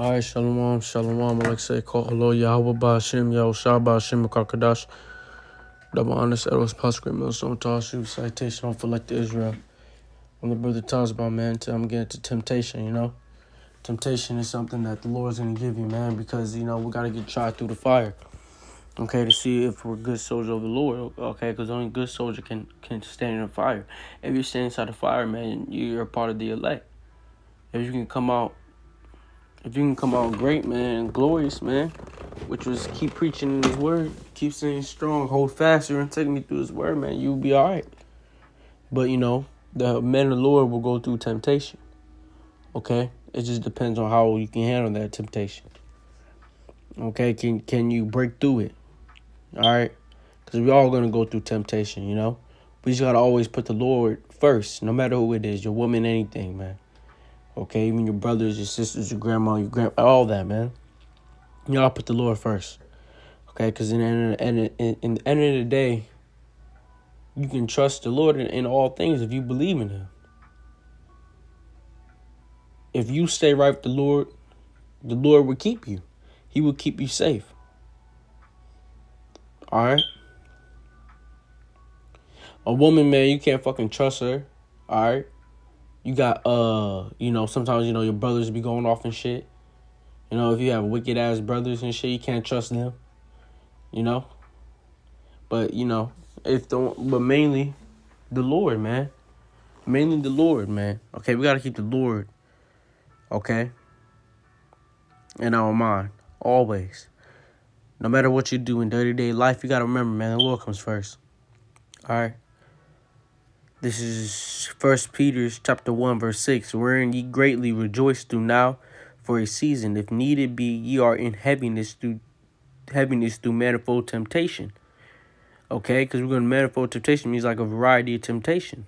All right, shalom, shalom. Alexei Koholo, Yahweh Ba'Hashem, Yahushua Ba'Hashem, Kakadash. Double honest, Eros, Pasquim, Millstone, Tashu, citation on for like the Israel. When the brother talks about, man, I'm getting to temptation, you know? Temptation is something that the Lord's going to give you, man, because, you know, we got to get tried through the fire, okay, to see if we're good soldiers of the Lord, okay, because only good soldier can stand in the fire. If you stand inside the fire, man, you're a part of the elect. If you can come out great, man, glorious, man, which was keep preaching in his word, keep staying strong, hold faster, and take me through his word, man, you'll be all right. But, you know, the men of the Lord will go through temptation, okay? It just depends on how you can handle that temptation, okay? Can you break through it, all right? Because we're all going to go through temptation, you know? We just got to always put the Lord first, no matter who it is, your woman, anything, man. Okay, even your brothers, your sisters, your grandma, your grandpa, all that, man. Y'all put the Lord first. Okay, because in the end of the day, you can trust the Lord in all things if you believe in him. If you stay right with the Lord will keep you. He will keep you safe. All right? A woman, man, you can't fucking trust her. All right? You got, you know, sometimes, you know, your brothers be going off and shit. You know, if you have wicked ass brothers and shit, you can't trust them. You know? But, you know, but mainly the Lord, man. Mainly the Lord, man. Okay, we got to keep the Lord, okay, in our mind, always. No matter what you do in day-to-day life, you got to remember, man, the Lord comes first. All right? This is 1 Peter chapter 1, verse 6. Wherein ye greatly rejoice through now for a season, if needed be, ye are in heaviness through manifold temptation. Okay? Because we're going to manifold temptation means like a variety of temptation.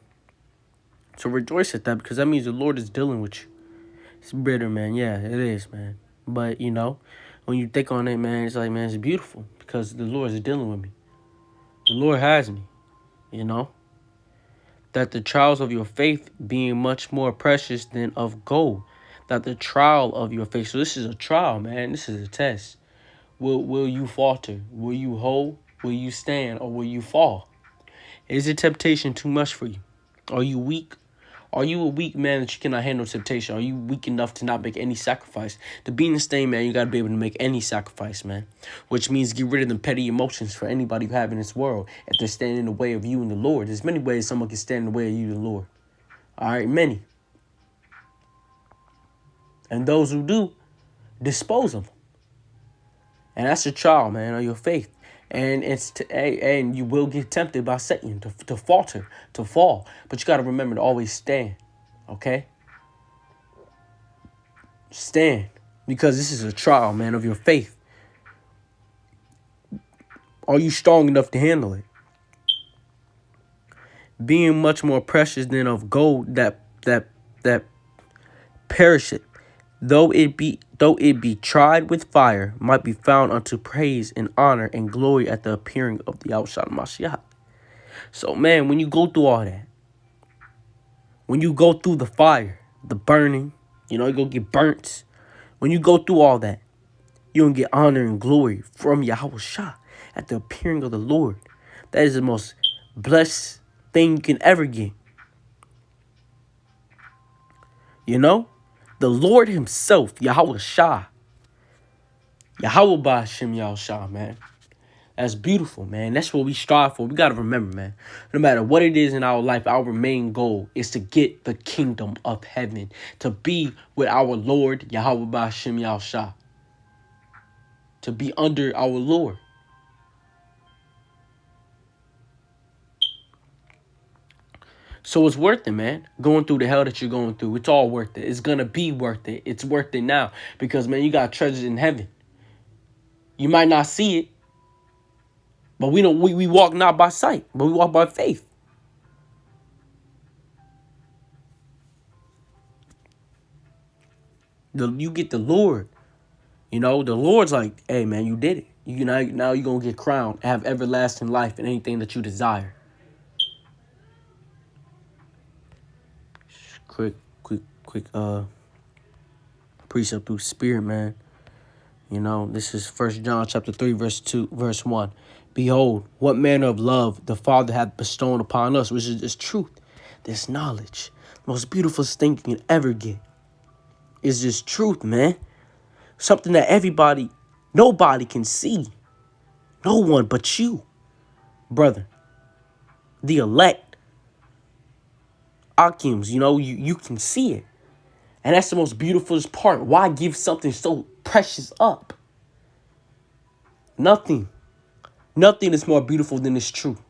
So rejoice at that, because that means the Lord is dealing with you. It's bitter, man. Yeah, it is, man. But, you know, when you think on it, man, it's like, man, it's beautiful because the Lord is dealing with me. The Lord has me, you know. That the trials of your faith being much more precious than of gold. That the trial of your faith. So this is a trial, man. This is a test. Will you falter? Will you hold? Will you stand? Or will you fall? Is the temptation too much for you? Are you weak? Are you a weak man that you cannot handle temptation? Are you weak enough to not make any sacrifice? To be in this thing, man, you got to be able to make any sacrifice, man. Which means get rid of the petty emotions for anybody who have in this world. If they're standing in the way of you and the Lord. There's many ways someone can stand in the way of you and the Lord. All right, many. And those who do, dispose of them. And that's a trial, man, of your faith. And and you will get tempted by Satan to falter, to fall. But you got to remember to always stand, okay? Stand, because this is a trial, man, of your faith. Are you strong enough to handle it? Being much more precious than of gold that perisheth, though it be tried with fire, might be found unto praise and honor and glory at the appearing of the Yahushua Mashiach. So, man, when you go through all that, when you go through the fire, the burning, you know, you go get burnt. When you go through all that, you're going to get honor and glory from Yahushua at the appearing of the Lord. That is the most blessed thing you can ever get. You know? The Lord himself, Yahushua. Yahweh Ba'Hashem Yahushua, man. That's beautiful, man. That's what we strive for. We got to remember, man. No matter what it is in our life, our main goal is to get the kingdom of heaven. To be with our Lord, Yahweh Ba'Hashem Yahushua. To be under our Lord. So it's worth it, man. Going through the hell that you're going through. It's all worth it. It's going to be worth it. It's worth it now. Because, man, you got treasures in heaven. You might not see it. But we walk not by sight. But we walk by faith. You get the Lord. You know, the Lord's like, hey, man, you did it. Now you're going to get crowned. Have everlasting life and anything that you desire. Quick precept through spirit, man. You know, this is 1 John chapter 3, verse 1. Behold, what manner of love the Father hath bestowed upon us, which is this truth, this knowledge. The most beautiful thing you can ever get is this truth, man. Something that nobody can see. No one but you, brother. The elect. Akims, you know, you can see it. And that's the most beautiful part. Why give something so precious up? Nothing is more beautiful than this truth.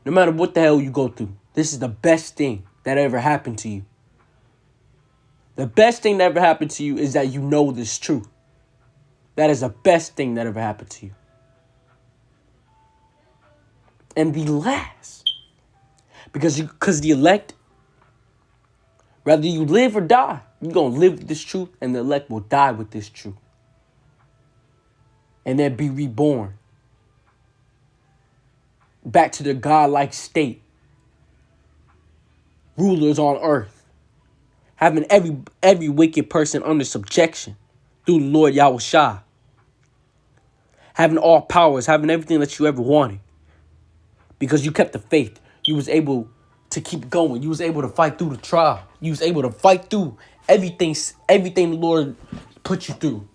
No matter what the hell you go through, this is the best thing that ever happened to you. The best thing that ever happened to you is that you know this truth. That is the best thing that ever happened to you. And the last, because the elect, whether you live or die, you're going to live with this truth, and the elect will die with this truth. And then be reborn back to their godlike state. Rulers on earth, having every wicked person under subjection through the Lord Yahushua. Having all powers, having everything that you ever wanted. Because you kept the faith. You was able to keep going. You was able to fight through the trial. You was able to fight through everything the Lord put you through.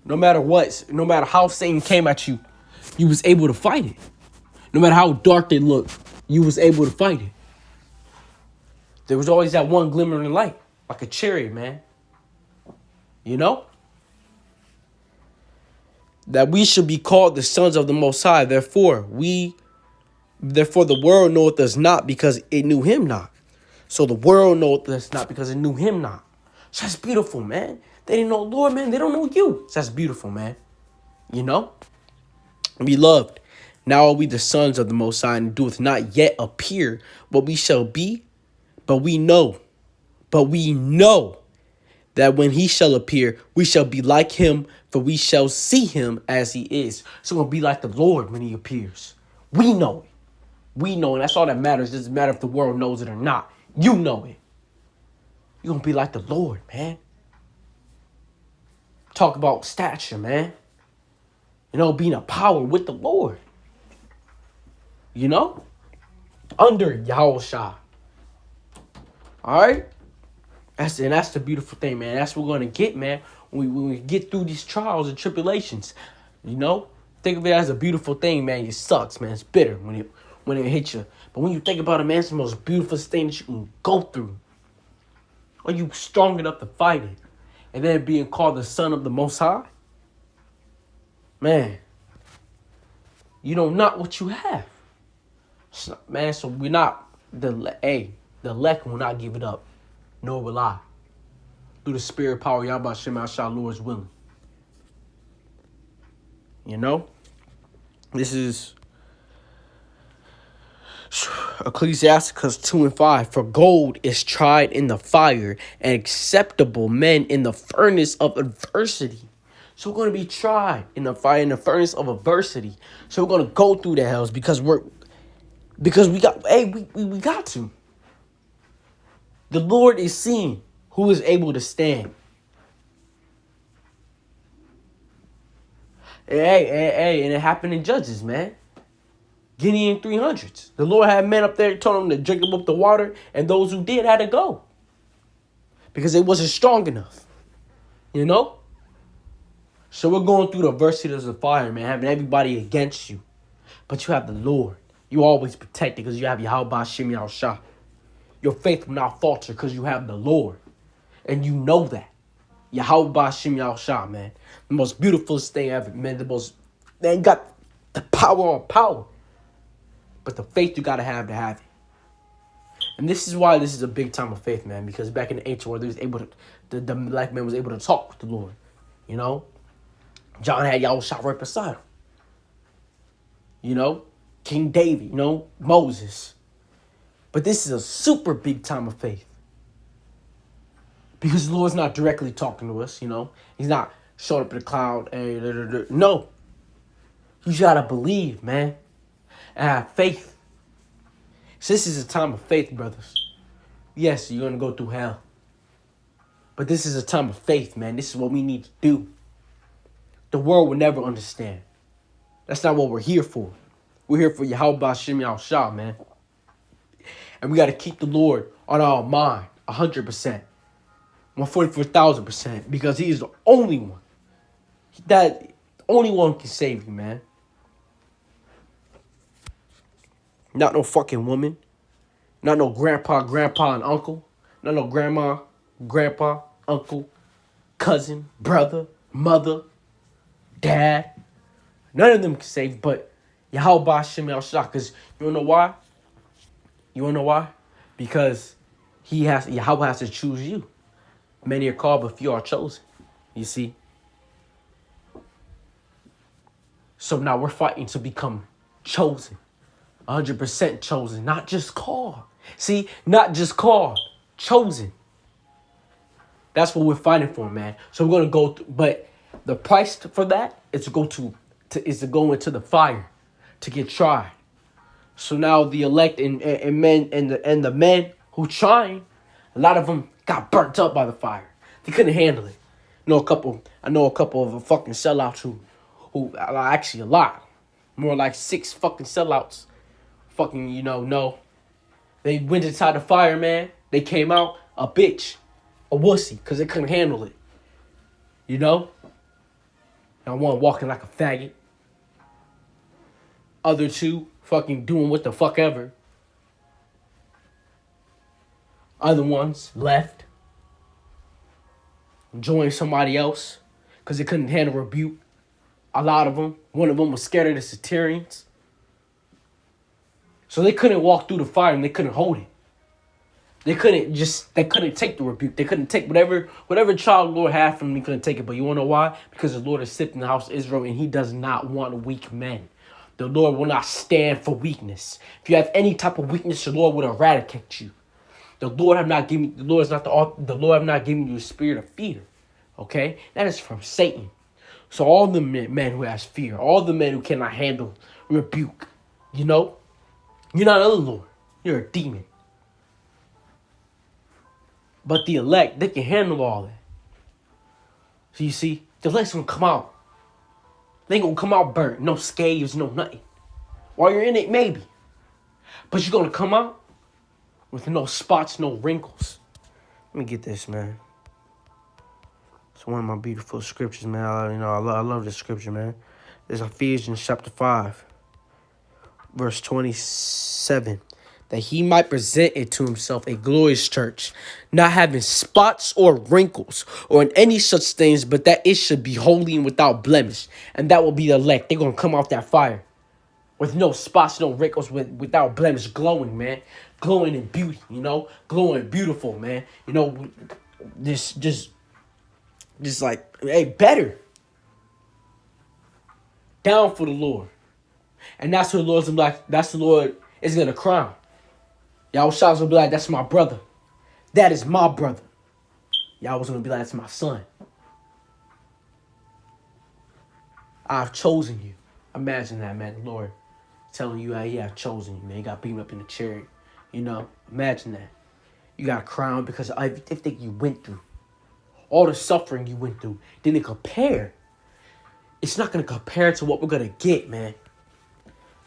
No matter what, no matter how Satan came at you, you was able to fight it. No matter how dark it looked, you was able to fight it. There was always that one glimmering light, like a chariot, man. You know? That we should be called the sons of the Most High. Therefore the world knoweth us not, because it knew him not. So the world knoweth us not, because it knew him not. So that's beautiful, man. They didn't know the Lord, man. They don't know you. So that's beautiful, man. You know? Beloved, now are we the sons of the Most High, and doeth not yet appear what we shall be. But we know that when he shall appear, we shall be like him, for we shall see him as he is. So we'll be like the Lord when he appears. We know it. We know, and that's all that matters. It doesn't matter if the world knows it or not. You know it. You're going to be like the Lord, man. Talk about stature, man. You know, being a power with the Lord. You know? Under Yahushua. All right? That's the beautiful thing, man. That's what we're going to get, man, when we get through these trials and tribulations. You know? Think of it as a beautiful thing, man. It sucks, man. It's bitter when it hits you. But when you think about it, man, it's the most beautiful thing that you can go through. Are you strong enough to fight it? And then being called the Son of the Most High? Man, you know not what you have. Man, so we're not, the elect will not give it up. Nor will I. Through the spirit power, Yahweh Shem HaShah, Lord is willing. You know? This is Ecclesiasticus 2:5. For gold is tried in the fire, and acceptable men in the furnace of adversity. So we're going to be tried in the fire, in the furnace of adversity. So we're going to go through the hells because we got to. The Lord is seeing who is able to stand. Hey, and it happened in Judges, man. Gideon 300s. The Lord had men up there, told them to drink up the water, and those who did had to go. Because it wasn't strong enough. You know? So we're going through the adversity of the fire, man, having everybody against you. But you have the Lord. You always protected because you have Yahweh Shem Yahushua. Your faith will not falter because you have the Lord. And you know that. Yahweh Shem Yahushua, man. The most beautiful thing ever, man. Man, got the power on power. But the faith you got to have it. And this is why this is a big time of faith, man. Because back in the ancient world, the black man was able to talk with the Lord. You know? John had Yahushua right beside him. You know? King David, you know? Moses. But this is a super big time of faith. Because the Lord's not directly talking to us, you know? He's not showing up in the cloud. No. You just gotta believe, man. And have faith. So this is a time of faith, brothers. Yes, you're gonna go through hell. But this is a time of faith, man. This is what we need to do. The world will never understand. That's not what we're here for. We're here for Yahweh Hashem Yahushua, man. And we got to keep the Lord on our mind 100%. 144,000%. Because he is the only one. That only one can save you, man. Not no fucking woman. Not no grandpa, and uncle. Not no grandma, grandpa, uncle, cousin, brother, mother, dad. None of them can save but Yahweh Hashem Yahushua. Because you wanna know why? You wanna know why? Because Yahweh has to choose you. Many are called, but few are chosen. You see? So now we're fighting to become chosen. 100% chosen. Not just called. See? Not just called. Chosen. That's what we're fighting for, man. So we're going to go through. But the price for that is to go into the fire. To get tried. So now the elect and men and the men who trying, a lot of them got burnt up by the fire. They couldn't handle it. I know a couple of fucking sellouts who actually a lot. More like 6 fucking sellouts. Fucking, no. They went inside the fire, man. They came out a bitch. A wussy. Because they couldn't handle it. You know? And one walking like a faggot. Other 2 fucking doing what the fuck ever. Other ones left. Joined somebody else. Because they couldn't handle rebuke. A lot of them. One of them was scared of the Satirians. So they couldn't walk through the fire and they couldn't hold it. They couldn't take the rebuke. They couldn't take whatever child the Lord had from them, they couldn't take it. But you want to know why? Because the Lord is sitting in the house of Israel and he does not want weak men. The Lord will not stand for weakness. If you have any type of weakness, the Lord will eradicate you. The Lord have not given you a spirit of fear. Okay? That is from Satan. So all the men who has fear, all the men who cannot handle rebuke, you're not of the Lord. You're a demon. But the elect, they can handle all that. So you see, the elect's gonna come out. They ain't gonna come out burnt. No scabs, no nothing. While you're in it, maybe. But you're gonna come out with no spots, no wrinkles. Let me get this, man. It's one of my beautiful scriptures, man. I love this scripture, man. It's Ephesians chapter 5, verse 27. That he might present it to himself a glorious church, not having spots or wrinkles or in any such things, but that it should be holy and without blemish. And that will be the elect. They're going to come out that fire with no spots, no wrinkles, without blemish, glowing, man. Glowing in beauty, glowing beautiful, man. Just like, hey, better. Down for the Lord. And that's what the Lord's like. That's the Lord is going to crown. Y'all was gonna be like, that's my brother. That is my brother. Y'all was gonna be like, that's my son. I've chosen you. Imagine that, man. The Lord telling you, yeah, I've chosen you, man. You got beaten up in the chariot. Imagine that. You got a crown because of everything you went through. All the suffering you went through. Then it compare. It's not gonna compare to what we're gonna get, man.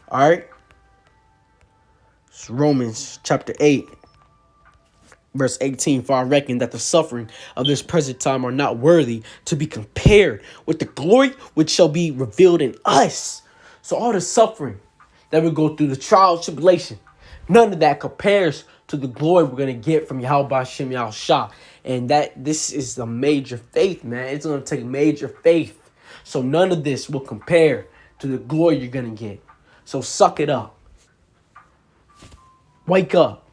Alright? It's Romans chapter 8, verse 18. For I reckon that the suffering of this present time are not worthy to be compared with the glory which shall be revealed in us. So all the suffering that we go through, the trial, tribulation, none of that compares to the glory we're going to get from Yahweh Hashem Yahushua. And this is the major faith, man. It's going to take major faith. So none of this will compare to the glory you're going to get. So suck it up. Wake up.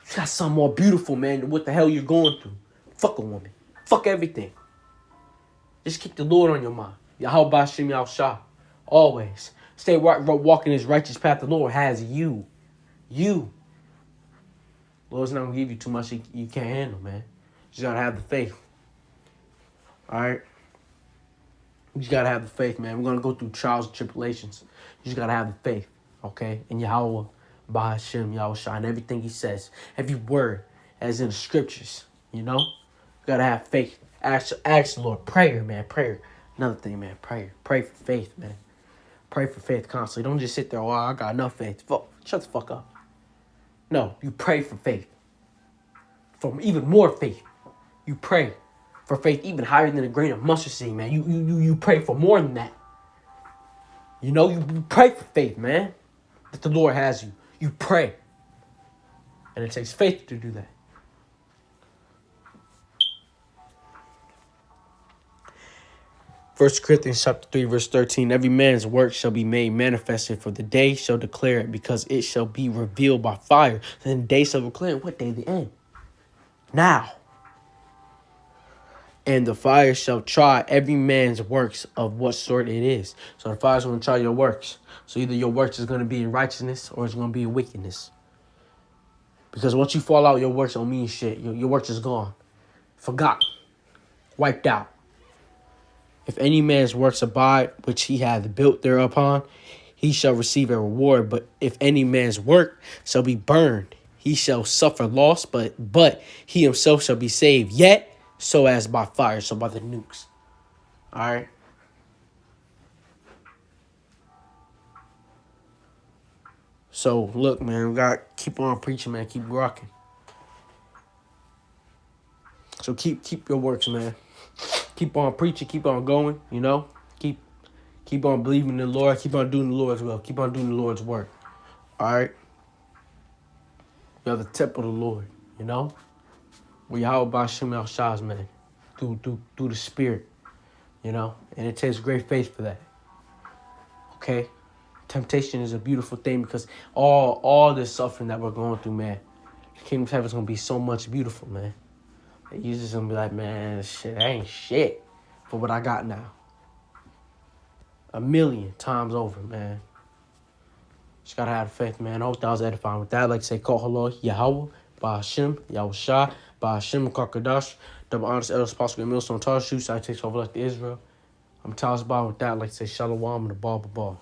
You got something more beautiful, man, than what the hell you're going through. Fuck a woman. Fuck everything. Just keep the Lord on your mind. Yahweh Hashem Yahushua. Always. Stay walking this righteous path. The Lord has you. You. The Lord's not going to give you too much you can't handle, man. You just got to have the faith. All right? You just got to have the faith, man. We're going to go through trials and tribulations. You just got to have the faith. Okay, and Yahweh, Hashem, Yahushua, and everything he says, every word, as in the scriptures. You know, you gotta have faith. Ask the Lord. Prayer, man. Prayer. Another thing, man. Prayer. Pray for faith, man. Pray for faith constantly. Don't just sit there. Oh, I got enough faith. Fuck. Shut the fuck up. No, you pray for faith. For even more faith. You pray for faith even higher than a grain of mustard seed, man. You pray for more than that. You know, you pray for faith, man. That the Lord has you. You pray. And it takes faith to do that. First Corinthians chapter 3, verse 13. Every man's work shall be made manifested, for the day shall declare it, because it shall be revealed by fire. Then the day shall declare what day? The end. Now. And the fire shall try every man's works of what sort it is. So the fire's going to try your works. So either your works is going to be in righteousness or it's going to be in wickedness. Because once you fall out, your works don't mean shit. Your works is gone. Forgotten. Wiped out. If any man's works abide, which he hath built thereupon, he shall receive a reward. But if any man's work shall be burned, he shall suffer loss, but he himself shall be saved, yet so as by fire, so by the nukes. All right? So, look, man, we got to keep on preaching, man. Keep rocking. So keep your works, man. Keep on preaching. Keep on going, you know. Keep on believing in the Lord. Keep on doing the Lord's will. Keep on doing the Lord's work. All right? You're the temple of the Lord, you know. We all by Shem El Shaz, man. Through the Spirit, you know. And it takes great faith for that. Okay? Temptation is a beautiful thing because all this suffering that we're going through, man, the kingdom of heaven is going to be so much beautiful, man. You're just going to be like, man, shit, that ain't shit for what I got now. 1,000,000 times over, man. Just got to have faith, man. I hope that was edifying. With that, I'd like to say, Call hello, Yahweh, Ba'Hashem, Yahushua, Ba'Hashem, Kakadash, double honest, elders, possible millstone, tall shoes, I takes over like the Israel. I'm Talis Ball. With that, I'd like to say, Shalom and the ball.